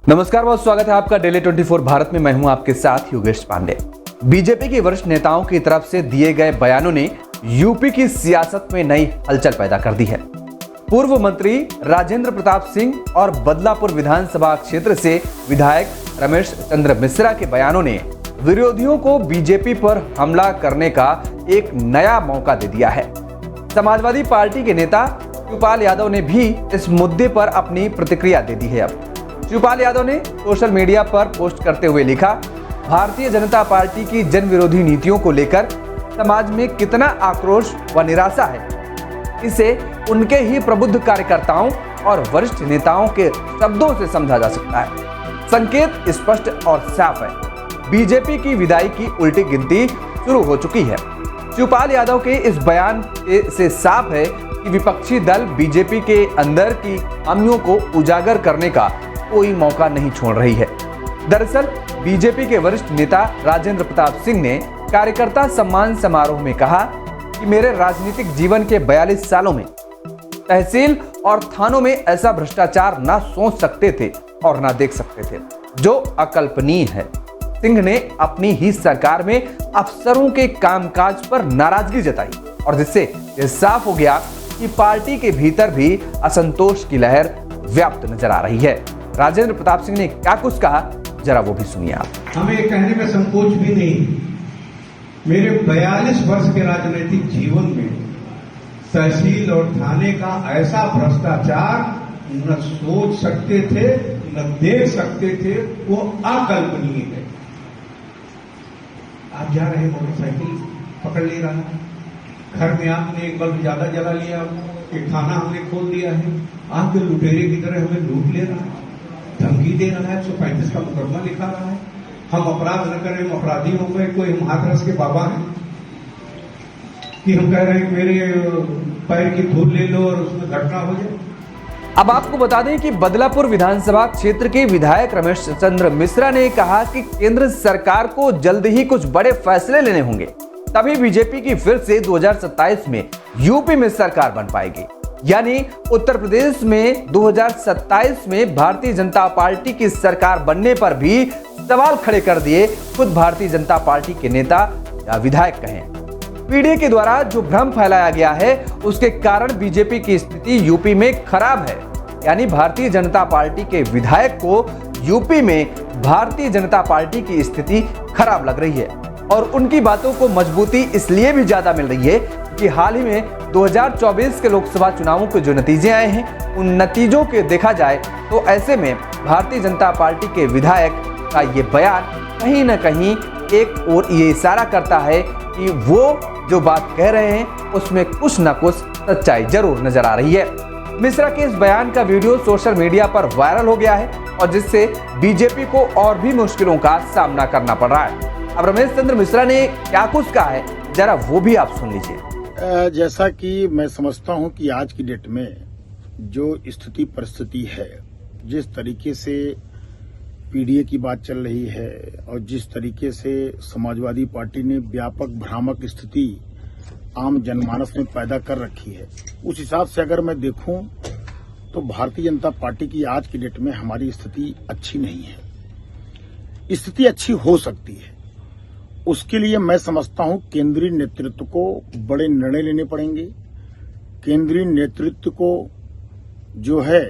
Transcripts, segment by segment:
नमस्कार, बहुत स्वागत है आपका डेली 24 भारत में। मैं हूं आपके साथ योगेश पांडे। बीजेपी के वरिष्ठ नेताओं की तरफ से दिए गए बयानों ने यूपी की सियासत में नई हलचल पैदा कर दी है। पूर्व मंत्री राजेंद्र प्रताप सिंह और बदलापुर विधानसभा क्षेत्र से विधायक रमेश चंद्र मिश्रा के बयानों ने विरोधियों को बीजेपी पर हमला करने का एक नया मौका दे दिया है। समाजवादी पार्टी के नेता शिवपाल यादव ने भी इस मुद्दे पर अपनी प्रतिक्रिया दे दी है। अब शिवपाल यादव ने सोशल मीडिया पर पोस्ट करते हुए लिखा, भारतीय जनता पार्टी की जन विरोधी नीतियों को लेकर समाज में कितना आक्रोश व निराशा है, इसे उनके ही प्रबुद्ध कार्यकर्ताओं और वरिष्ठ नेताओं के शब्दों से समझा जा सकता है। संकेत स्पष्ट और साफ है, बीजेपी की विदाई की उल्टी गिनती शुरू हो चुकी है। शिवपाल यादव के इस बयान से साफ है कि विपक्षी दल बीजेपी के अंदर की खामियों को उजागर करने का कोई मौका नहीं छोड़ रही है। दरअसल बीजेपी के वरिष्ठ नेता राजेंद्र प्रताप सिंह ने कार्यकर्ता सम्मान समारोह में कहा कि मेरे राजनीतिक जीवन के 42 सालों में तहसील और थानों में ऐसा भ्रष्टाचार ना सोच सकते थे और ना देख सकते थे, जो अकल्पनीय है। सिंह ने अपनी ही सरकार में अफसरों के कामकाज पर नाराजगी जताई और जिससे यह साफ हो गया कि पार्टी के भीतर भी असंतोष की लहर व्याप्त नजर आ रही है। राजेंद्र प्रताप सिंह ने क्या कुछ कहा, जरा वो भी सुनिए आप। हमें कहने में संकोच भी नहीं, मेरे 42 वर्ष के राजनीतिक जीवन में तहसील और थाने का ऐसा भ्रष्टाचार न सोच सकते थे न देख सकते थे, वो अकल्पनीय है। आप जा रहे मोटरसाइकिल पकड़ ले रहा है, घर में आपने एक बल्ब ज्यादा जला लिया, एक थाना हमने खोल दिया है, आपके लुटेरे की तरह हमें लूट ले रहा है, धमकी दे रहा है, 135 का मुकदमा लिखा रहा है, हम अपराध न करें, हम अपराधी हो गए, कोई हम हाथरस के बाबा हैं कि हम कह रहे हैं मेरे पैर की धूल ले लो और उसमें घटना हो जाए। अब आपको बता दें कि बदलापुर विधानसभा क्षेत्र के विधायक रमेश चंद्र मिश्रा ने कहा कि केंद्र सरकार को जल्द ही कुछ बड़े फैसले लेने होंगे, तभी बीजेपी की फिर से 2027 में यूपी में सरकार बन पाएगी। यानी उत्तर प्रदेश में 2027 में भारतीय जनता पार्टी की सरकार बनने पर भी सवाल खड़े कर दिए खुद भारतीय जनता पार्टी के नेता या विधायक कहें। पीडीए के द्वारा जो भ्रम फैलाया गया है, उसके कारण बीजेपी की स्थिति यूपी में खराब है। यानी भारतीय जनता पार्टी के विधायक को यूपी में भारतीय जनता पार्टी की स्थिति खराब लग रही है और उनकी बातों को मजबूती इसलिए भी ज्यादा मिल रही है कि हाल ही में 2024 के लोकसभा चुनावों के जो नतीजे आए हैं, उन नतीजों के देखा जाए तो ऐसे में भारतीय जनता पार्टी के विधायक का ये बयान कहीं ना कहीं एक ओर ये इशारा करता है कि वो जो बात कह रहे हैं उसमें कुछ ना कुछ सच्चाई जरूर नजर आ रही है। मिश्रा के इस बयान का वीडियो सोशल मीडिया पर वायरल हो गया है और जिससे बीजेपी को और भी मुश्किलों का सामना करना पड़ रहा है। अब रमेश चंद्र मिश्रा ने क्या कुछ कहा है, जरा वो भी आप सुन लीजिए। जैसा कि मैं समझता हूं कि आज की डेट में जो स्थिति परिस्थिति है, जिस तरीके से पीडीए की बात चल रही है और जिस तरीके से समाजवादी पार्टी ने व्यापक भ्रामक स्थिति आम जनमानस में पैदा कर रखी है, उस हिसाब से अगर मैं देखूं तो भारतीय जनता पार्टी की आज की डेट में हमारी स्थिति अच्छी नहीं है। स्थिति अच्छी हो सकती है, उसके लिए मैं समझता हूं केंद्रीय नेतृत्व को बड़े निर्णय लेने पड़ेंगे। केंद्रीय नेतृत्व को जो है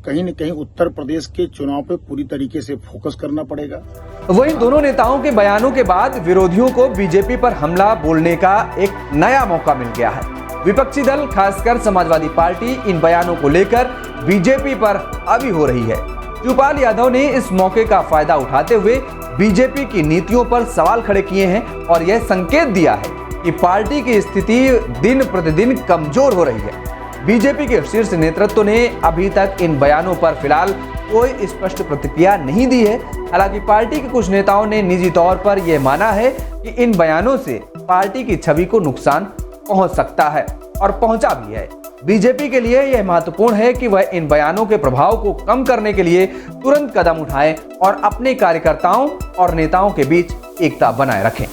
कहीं न कहीं उत्तर प्रदेश के चुनाव पे पूरी तरीके से फोकस करना पड़ेगा। वहीं दोनों नेताओं के बयानों के बाद विरोधियों को बीजेपी पर हमला बोलने का एक नया मौका मिल गया है। विपक्षी दल खासकर समाजवादी पार्टी इन बयानों को लेकर बीजेपी पर हावी हो रही है। शिवपाल यादव ने इस मौके का फायदा उठाते हुए बीजेपी की नीतियों पर सवाल खड़े किए हैं और यह संकेत दिया है कि पार्टी की स्थिति दिन प्रतिदिन कमजोर हो रही है। बीजेपी के शीर्ष नेतृत्व ने अभी तक इन बयानों पर फिलहाल कोई स्पष्ट प्रतिक्रिया नहीं दी है। हालांकि पार्टी के कुछ नेताओं ने निजी तौर पर यह माना है कि इन बयानों से पार्टी की छवि को नुकसान पहुंच सकता है और पहुंचा भी है। बीजेपी के लिए यह महत्वपूर्ण है कि वह इन बयानों के प्रभाव को कम करने के लिए तुरंत कदम उठाएं और अपने कार्यकर्ताओं और नेताओं के बीच एकता बनाए रखें।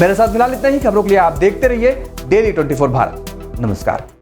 मेरे साथ फिलहाल इतना ही। खबरों के लिए आप देखते रहिए डेली 24 भारत। नमस्कार।